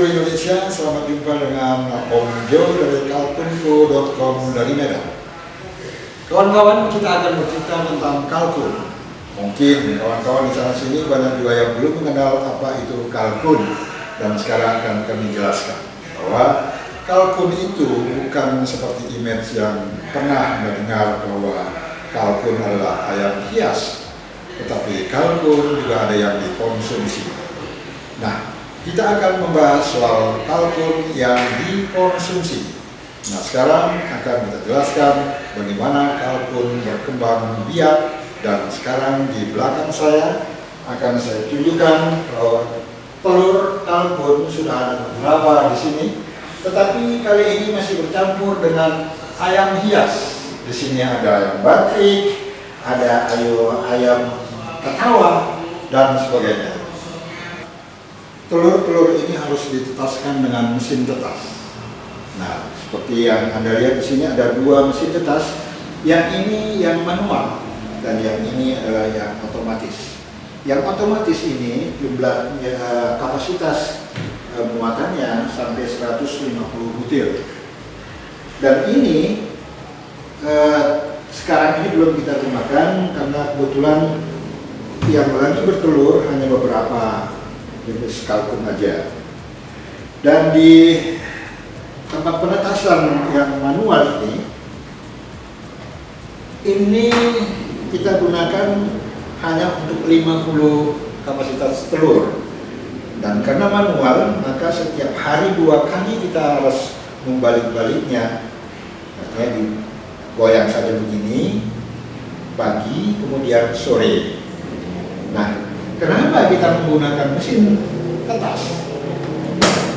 seluruh Indonesia, selamat jumpa dengan Om Jo dari kalkunku.com dari Medan. Kawan-kawan, kita akan bercerita tentang kalkun. Mungkin kawan-kawan di sana sini banyak juga yang belum mengenal apa itu kalkun, dan sekarang akan kami jelaskan bahwa kalkun itu bukan seperti image yang pernah mendengar bahwa kalkun adalah ayam hias, tetapi kalkun juga ada yang dikonsumsi. Nah, kita akan membahas soal kalkun yang dikonsumsi. Nah, sekarang akan kita jelaskan bagaimana kalkun berkembang biak, dan sekarang di belakang saya akan saya tunjukkan bahwa telur kalkun sudah ada beberapa di sini, tetapi kali ini masih bercampur dengan ayam hias. Di sini ada ayam batik, ada ayam ketawa, dan sebagainya. Telur-telur ini harus ditetaskan dengan mesin tetas. Nah, seperti yang Anda lihat di sini ada dua mesin tetas. Yang ini yang manual dan yang ini adalah yang otomatis. Yang otomatis ini jumlah kapasitas muatannya sampai 150 butir. Dan ini sekarang ini belum kita gunakan karena kebetulan yang lagi bertelur hanya beberapa jenis kalkun aja. Dan di tempat penetasan yang manual ini kita gunakan hanya untuk 50 kapasitas telur. Dan karena manual, maka setiap hari 2 kali kita harus membalik-baliknya. Artinya digoyang saja begini, pagi kemudian sore. Nah, kenapa kita menggunakan mesin tetas?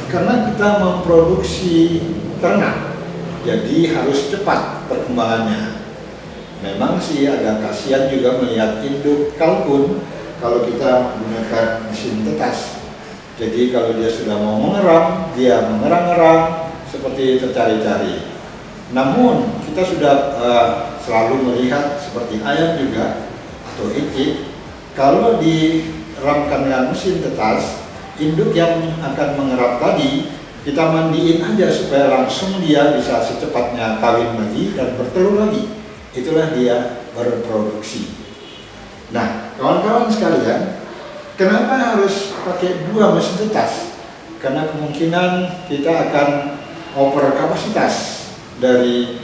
Karena kita memproduksi ternak, jadi harus cepat perkembangannya. Memang sih agak kasihan juga melihat induk kalkun kalau kita menggunakan mesin tetas. Jadi kalau dia sudah mau mengerang, dia mengerang-erang seperti tercari-cari. Namun kita sudah selalu melihat seperti ayam juga atau itik, kalau diramkan dengan mesin tetas, induk yang akan mengerap tadi kita mandiin aja supaya langsung dia bisa secepatnya kawin lagi dan bertelur lagi. Itulah dia berproduksi. Nah, kawan-kawan sekalian, kenapa harus pakai 2 mesin tetas? Karena kemungkinan kita akan over kapasitas dari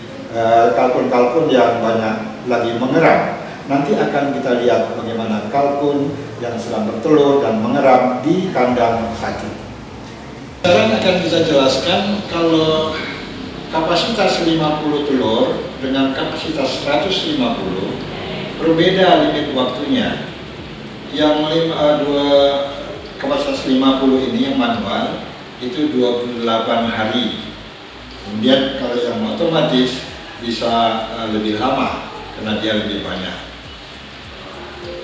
kalkun-kalkun yang banyak lagi mengerang. Nanti akan kita lihat bagaimana kalkun yang sedang bertelur dan mengeram di kandang satu. Sekarang akan kita jelaskan kalau kapasitas 50 telur dengan kapasitas 150 berbeda limit waktunya. Yang kapasitas 50 ini yang manual itu 28 hari. Kemudian kalau yang otomatis bisa lebih lama karena dia lebih banyak.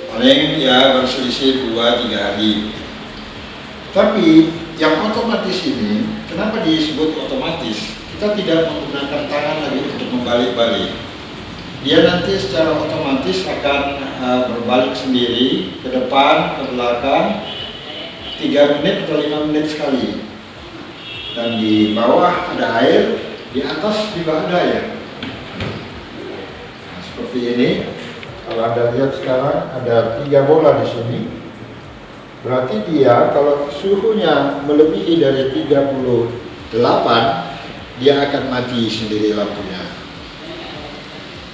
Paling ya berselisih 2-3 hari. Tapi yang otomatis ini, kenapa disebut otomatis? Kita tidak menggunakan tangan lagi untuk membalik-balik. Dia nanti secara otomatis akan berbalik sendiri ke depan, ke belakang 3 menit atau 5 menit sekali. Dan di bawah ada air, di atas juga ada air. Nah, seperti ini. Kalau Anda lihat sekarang ada 3 bola di sini. Berarti dia kalau suhunya melebihi dari 38, dia akan mati sendiri lampunya.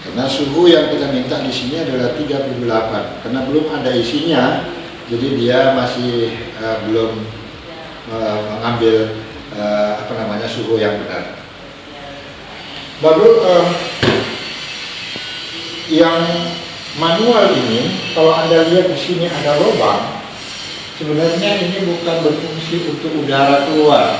Karena suhu yang kita minta di sini adalah 38. Karena belum ada isinya, jadi dia masih belum mengambil suhu yang benar. Lalu yang manual ini, kalau Anda lihat di sini ada lubang, sebenarnya ini bukan berfungsi untuk udara keluar,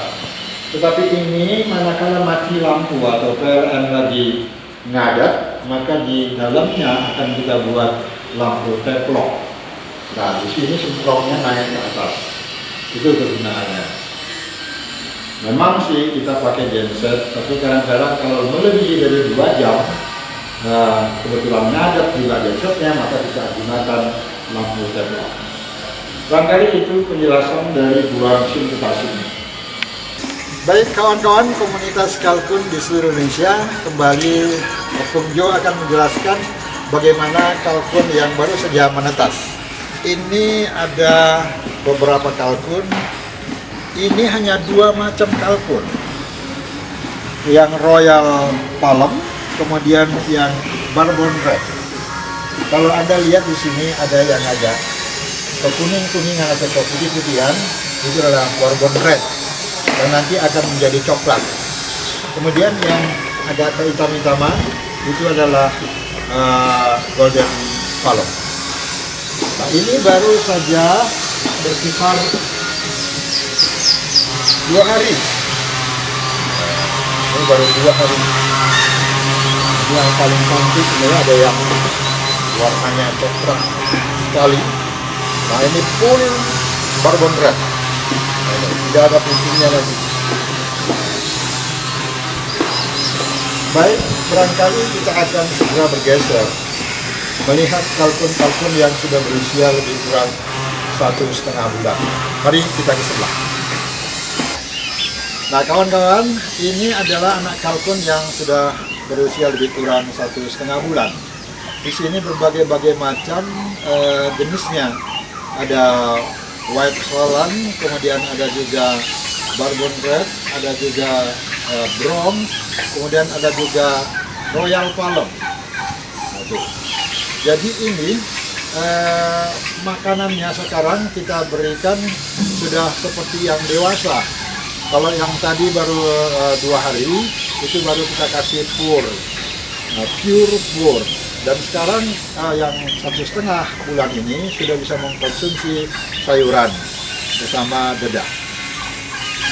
tetapi ini manakala mati lampu atau PLN lagi ngadat, maka di dalamnya akan kita buat lampu teplok. Nah, di sini semprongnya naik ke atas. Itu kegunaannya. Memang sih kita pakai genset, tapi kadang-kadang kalau melebihi dari 2 jam, kebetulan ngadat juga gensetnya, maka kita gunakan lampu teplok. Barangkali itu penjelasan dari 2 mesin tetas ini. Baik kawan-kawan komunitas kalkun di seluruh Indonesia, kembali Opung Jo akan menjelaskan bagaimana kalkun yang baru saja menetas. Ini ada beberapa kalkun. Ini hanya dua macam kalkun. Yang Royal Palm, kemudian yang Bourbon Red. Kalau Anda lihat di sini ada yang agak kekuning-kuningan atau keputih-putihan, itu adalah Bourbon Red. Dan nanti akan menjadi coklat. Kemudian yang agak kehitam-hitaman itu adalah Golden Palm. Nah, ini baru saja berkisar 2 hari. Ini baru 2 hari. Yang paling cantik ini ada yang warnanya coklat sekali. Nah, ini full Bourbon Red. Tidak ada putihnya lagi. Baik, barangkali kita akan segera bergeser melihat kalkun-kalkun yang sudah berusia lebih kurang 1,5 bulan. Mari kita ke sebelah. Nah kawan-kawan, ini adalah anak kalkun yang sudah berusia lebih kurang 1,5 bulan. Di sini berbagai macam jenisnya. Ada White Holland, kemudian ada juga Bourbon Red, ada juga Bronze, kemudian ada juga Royal Palm. Jadi ini makanannya sekarang kita berikan sudah seperti yang dewasa. Kalau yang tadi baru 2 hari, itu baru kita kasih pure pure. Dan sekarang yang 1,5 bulan ini sudah bisa mengkonsumsi sayuran bersama dedak.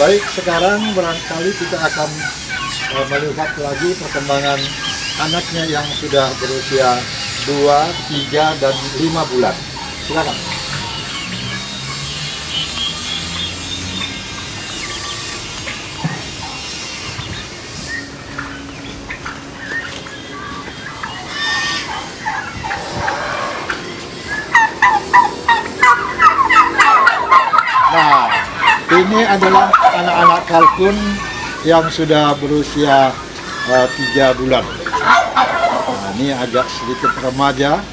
Baik, sekarang barangkali kita akan melihat lagi perkembangan anaknya yang sudah berusia 2, 3, dan 5 bulan. Silakan. Nah, ini adalah anak-anak kalkun yang sudah berusia 3 bulan. Nah, ini agak sedikit remaja.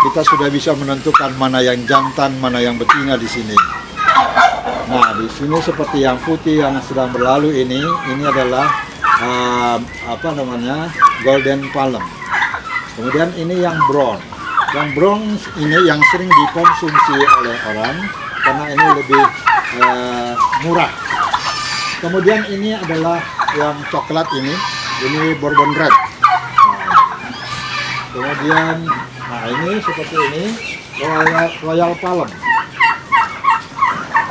Kita sudah bisa menentukan mana yang jantan, mana yang betina di sini. Nah, di sini seperti yang putih yang sedang berlalu ini adalah Golden Palm. Kemudian ini yang brown. Yang bronze ini yang sering dikonsumsi oleh orang karena ini lebih murah. Kemudian ini adalah yang coklat ini Bourbon Red. Kemudian, ini seperti ini Royal Palm.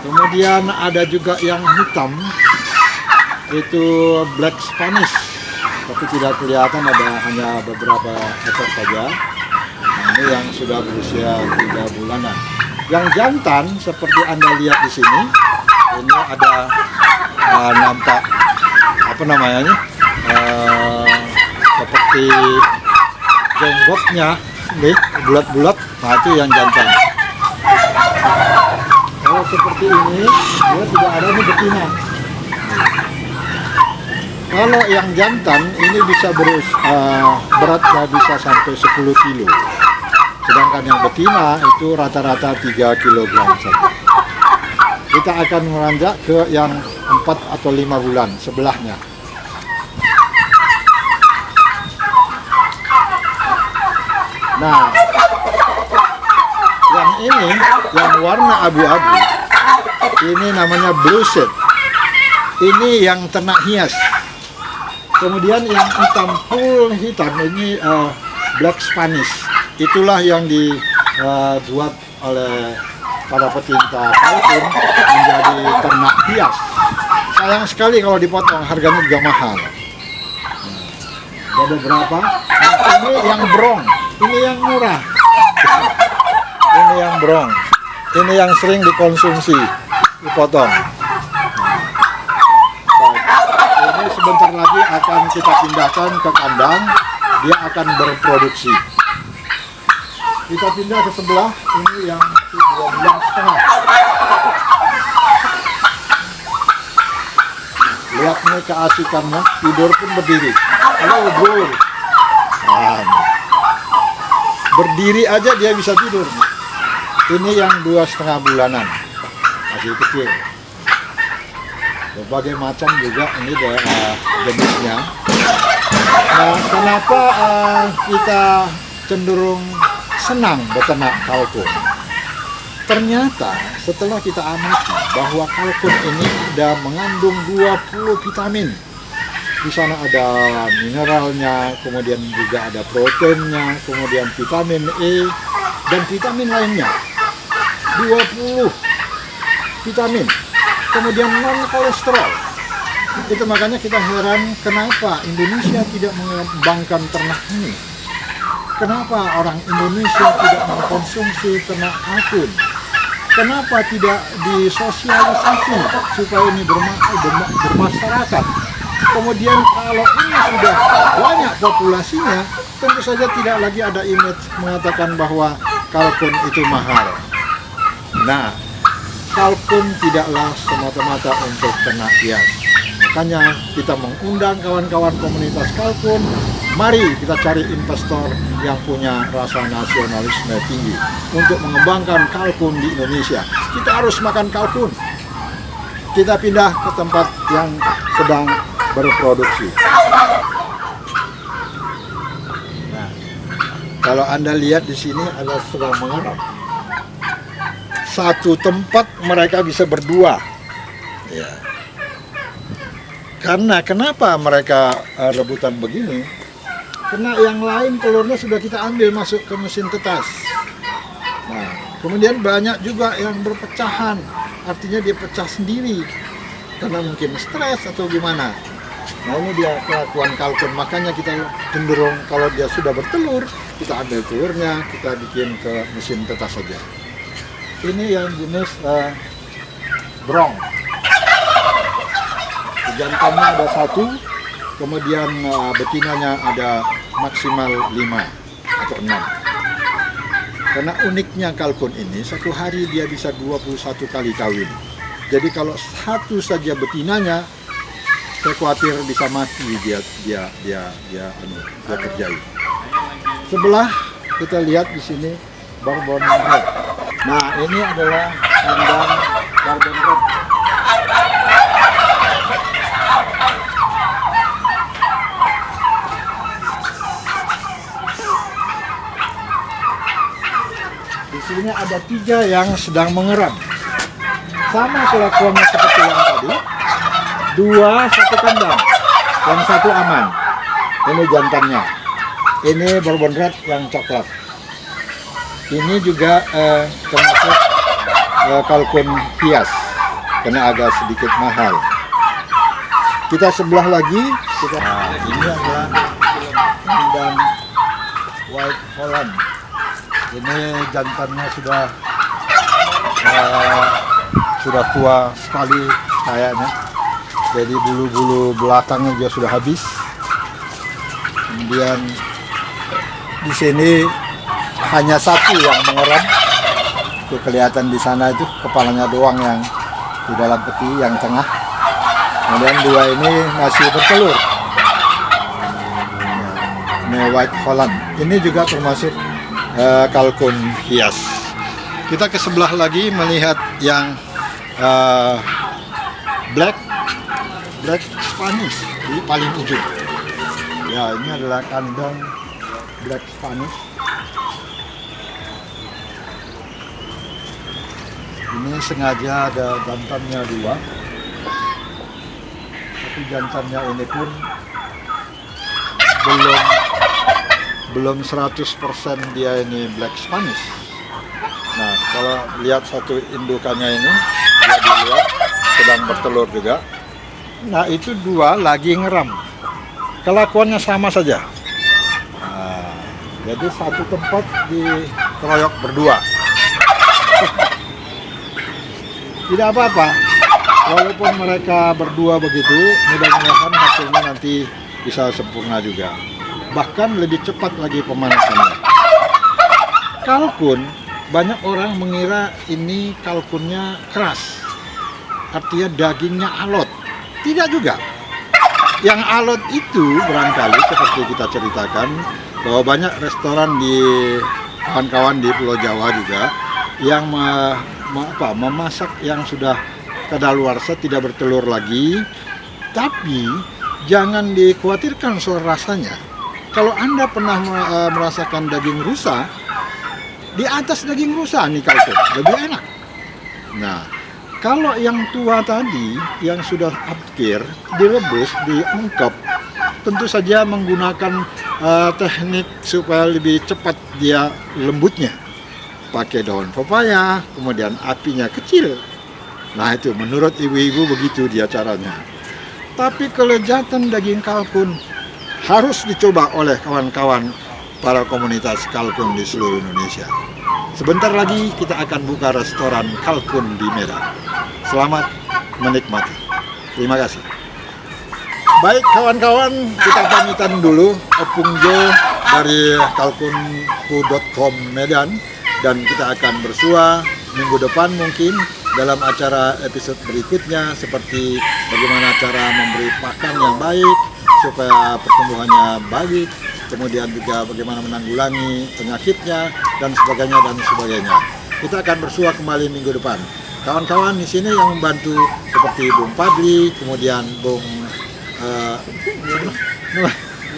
Kemudian ada juga yang hitam, itu Black Spanish, tapi tidak kelihatan, hanya beberapa ekor saja. Nah, ini yang sudah berusia 3 bulanan. Yang jantan seperti Anda lihat di sini, ini ada nampak seperti jenggotnya, bulat-bulat. Nah, itu yang jantan. Kalau seperti ini, dia tidak ada betina. Kalau yang jantan ini bisa beratnya bisa sampai 10 kilo. Sedangkan yang betina itu rata-rata 3 kg saja. Kita akan meranjak ke yang 4 atau 5 bulan sebelahnya. Nah, yang ini yang warna abu-abu, ini namanya blue set. Ini yang ternak hias. Kemudian yang hitam, full hitam, ini Black Spanish. Itulah yang dibuat oleh para pecinta kalkun menjadi ternak hias. Sayang sekali kalau dipotong, harganya juga mahal. Ada beberapa. Ini yang brong, ini yang murah. Ini yang brong, ini yang sering dikonsumsi, dipotong. Ini sebentar lagi akan kita pindahkan ke kandang, dia akan berproduksi. Kita pindah ke sebelah, ini yang 2 bulan setengah. Lihat nih keasikannya, tidur pun berdiri. Halo bro. Nah, berdiri aja dia bisa tidur. Ini yang 2,5 bulanan, masih kecil. Berbagai macam juga ini jenisnya. Nah, kenapa kita cenderung senang beternak kalkun? Ternyata setelah kita amati bahwa kalkun ini ada mengandung 20 vitamin. Di sana ada mineralnya, kemudian juga ada proteinnya, kemudian vitamin E dan vitamin lainnya. 20 vitamin, kemudian non kolesterol. Itu makanya kita heran kenapa Indonesia tidak mengembangkan ternak ini. Kenapa orang Indonesia tidak mengkonsumsi ternak kalkun? Kenapa tidak disosialisasi supaya ini bermasyarakat? Kemudian kalau ini sudah banyak populasinya, tentu saja tidak lagi ada image mengatakan bahwa kalkun itu mahal. Nah, kalkun tidaklah semata-mata untuk ternak hias. Makanya kita mengundang kawan-kawan komunitas kalkun, mari kita cari investor yang punya rasa nasionalisme tinggi untuk mengembangkan kalkun di Indonesia. Kita harus makan kalkun. Kita pindah ke tempat yang sedang berproduksi. Nah, kalau Anda lihat di sini ada sedang mengarap. Satu tempat mereka bisa berdua. Ya. Karena kenapa mereka rebutan begini? Karena yang lain telurnya sudah kita ambil masuk ke mesin tetas. Nah, kemudian banyak juga yang berpecahan, artinya dia pecah sendiri karena mungkin stres atau gimana. Nah, ini dia kelakuan kalkun, makanya kita cenderung kalau dia sudah bertelur, kita ambil telurnya, kita bikin ke mesin tetas saja. Ini yang jenis brong. Jantannya ada 1, kemudian betinanya ada maksimal 5 atau 6. Karena uniknya kalkun ini, satu hari dia bisa 21 kali kawin. Jadi kalau 1 saja betinanya, saya khawatir bisa mati dia kerjai. Sebelah kita lihat di sini Bourbon Red. Nah, ini adalah kandang Bourbon Red. Di sini ada 3 yang sedang mengeram. Sama kelakuannya seperti yang tadi. 2 satu kandang, yang 1 aman. Ini jantannya. Ini Bourbon Red yang coklat. Ini juga termasuk kalkun hias, karena agak sedikit mahal. Kita sebelah lagi. Nah, ini adalah kandang White Holland. Ini jantannya sudah tua sekali kayaknya. Jadi bulu-bulu belakangnya juga sudah habis. Kemudian di sini hanya 1 yang mengeram. Itu kelihatan di sana itu kepalanya doang yang di dalam peti yang tengah. Kemudian 2 ini masih bertelur. Ini White Holland. Ini juga termasuk kalkun hias. Kita ke sebelah lagi melihat yang Black Spanish di paling ujung. Ya, ini adalah kandang Black Spanish. Ini sengaja ada jantannya 2. Tapi jantannya ini pun belum 100% dia ini Black Spanish. Nah, kalau lihat satu indukannya ini, dia dilihat sedang bertelur juga. Nah, itu 2 lagi ngeram. Kelakuannya sama saja. Nah, jadi satu tempat dikeroyok berdua. Tidak apa-apa. Walaupun mereka berdua begitu, mudah-mudahan hasilnya nanti bisa sempurna juga. Bahkan lebih cepat lagi pemanasannya. Kalkun, banyak orang mengira ini kalkunnya keras. Artinya dagingnya alot. Tidak juga. Yang alot itu barangkali seperti kita ceritakan bahwa banyak restoran di kawan-kawan di Pulau Jawa juga yang memasak yang sudah kadaluarsa, tidak bertelur lagi. Tapi jangan dikhawatirkan soal rasanya. Kalau Anda pernah merasakan daging rusa, di atas daging rusa nih kalkun lebih enak. Nah, kalau yang tua tadi yang sudah upkir direbus, diungkep, tentu saja menggunakan teknik supaya lebih cepat dia lembutnya. Pakai daun pepaya, kemudian apinya kecil. Nah itu menurut ibu-ibu begitu dia caranya. Tapi kelezatan daging kalkun harus dicoba oleh kawan-kawan para komunitas kalkun di seluruh Indonesia. Sebentar lagi kita akan buka restoran kalkun di Medan. Selamat menikmati. Terima kasih. Baik kawan-kawan, kita pamitan dulu. Opung Jo dari kalkunku.com Medan. Dan kita akan bersua minggu depan mungkin dalam acara episode berikutnya, seperti bagaimana cara memberi pakan yang baik supaya pertumbuhannya baik, kemudian juga bagaimana menanggulangi penyakitnya dan sebagainya. Kita akan bersua kembali minggu depan. Kawan-kawan di sini yang membantu seperti Bung Padli, kemudian Bung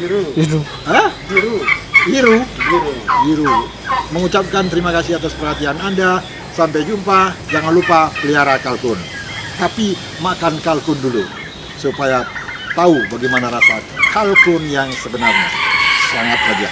Iru. Mengucapkan terima kasih atas perhatian Anda. Sampai jumpa. Jangan lupa pelihara kalkun. Tapi makan kalkun dulu supaya tahu bagaimana rasa kalkun yang sebenarnya. Sangat saja.